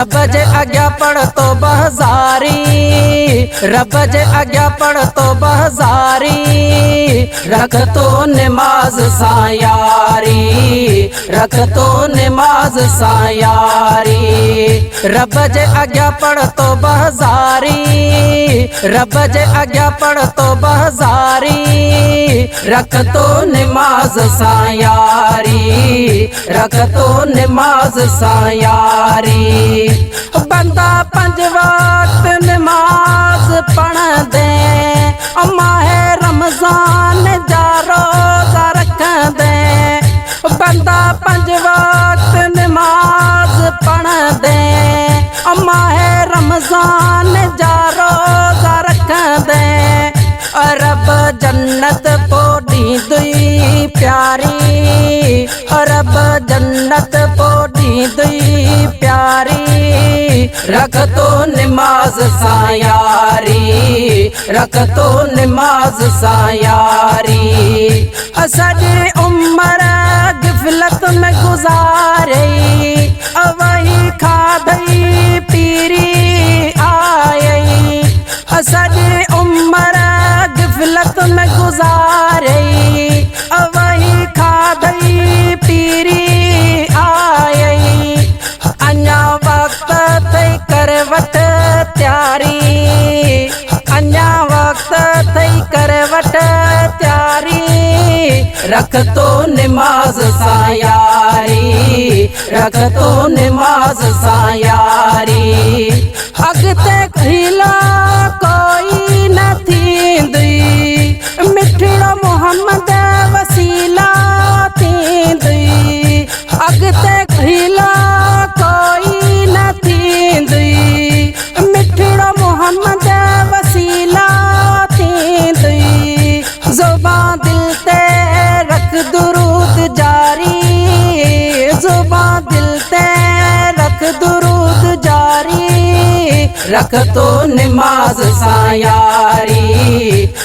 रब जे अग्या पढ़ तो बहजारी, रब जे अग्या पढ़ तो बहजारी, रख तो नमाज सायारी, रख तो नमाज सायारी। रब जे अग्या पढ़ तो बहजारी, रब जे अग्या पढ़ तो बहजारी, रख तो नमाज सायारी, रख तो नमाज सायारी। बंदा 5 वक्त नमाज पढ़ दे, माहे रमजान जा रोजा रख दे। बंदा 5 वक्त नमाज पढ़ दे, माहे रमजान जा रोजा रख दे। रब जन्नत पोड़ी दुई प्यारी, रब जन्नत पोड़ी दुई प्यारी, रख तो नमाज सायारी, रख तो नमाज सायारी। असदी उम्र गिफलत में गुजारे, वही खादई पीरी आई। असदी उम्र गिफलत में गुजारे, वही खादई पीरी आई। अन्या वक्त थई करवट त्यारी, अन्या वक्त थई करवट त्यारी, रख तो नमाज सायारी, रख तो नमाज सायारी। अगते खिला कोई न थींदी, मिठड़ा मोहम्मद वसीला थींदी। अगते खिला कोई न थींदी, मिठड़ा मोहम्मद वसीला थींदी। ज़ुबान दिल ते रख दुरूद जारी, ज़ुबान दिल ते रख दुरूद जारी, रख तो नमाज सायारी,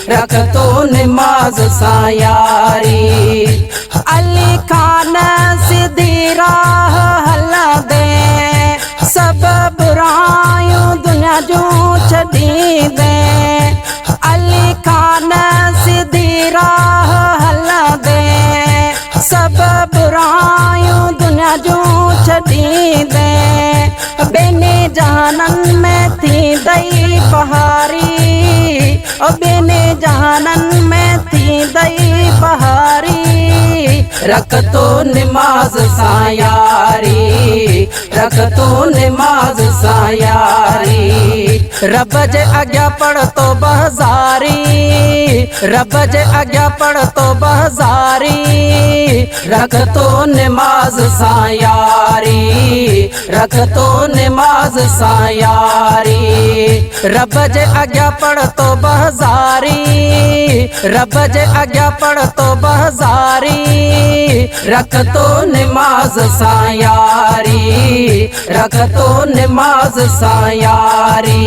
रख तो नमाज सायारी। अली खान सीधी राह हला दे, सब बुराइयों दुनिया जो छड़ी दे। अली खान सीधी राह हला दे, सब बुराइयों दुनिया जो छड़ी दे। बेने जहानन में थी दई बहारी, बेने जहानन में थी दई बहारी, रख तो नमाज सायारी, रख तो नमाज सायारी। रब जे अग्या पढ़ तो बहजारी, रब जे अग्या पढ़ तो बहजारी, रख तो नमाज सायारी, रख तो नमाज सायारी। रब जे अग्या पढ़ तो बहजारी, रब जे अग्या पढ़ तो बहजारी, रख तो नमाज सायारी, रख तो नमाज सायारी।